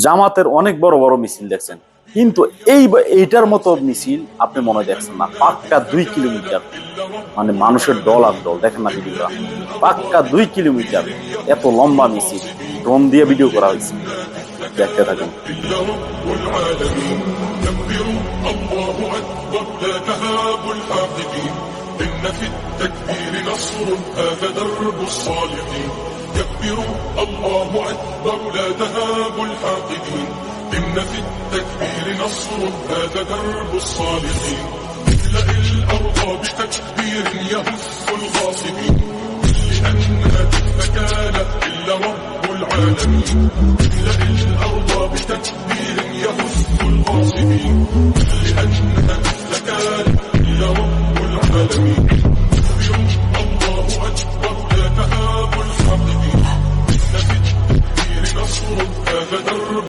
জামাতের অনেক বড় বড় মিছিল দেখছেন, কিন্তু এইটার মতো মিছিল আপনি মনে হয় দেখছেন না। পাক্কা 2 কিলোমিটার, মানে মানুষের দল আর দল, দেখেন না ভিডিওটা, পাক্কা 2 কিলোমিটার এত লম্বা মিছিল, ড্রোন দিয়ে ভিডিও করা হয়েছে। দেখতে থাকুন। إن في التكبير نصر هذا درب الصالحين كبروا الله أكبر لا تهاب الحاقدين إن في التكبير نصر هذا درب الصالحين املأ الأرض بتكبير يهف الغاصبين لأنها مكانة إلا رب العالمين املأ الأرض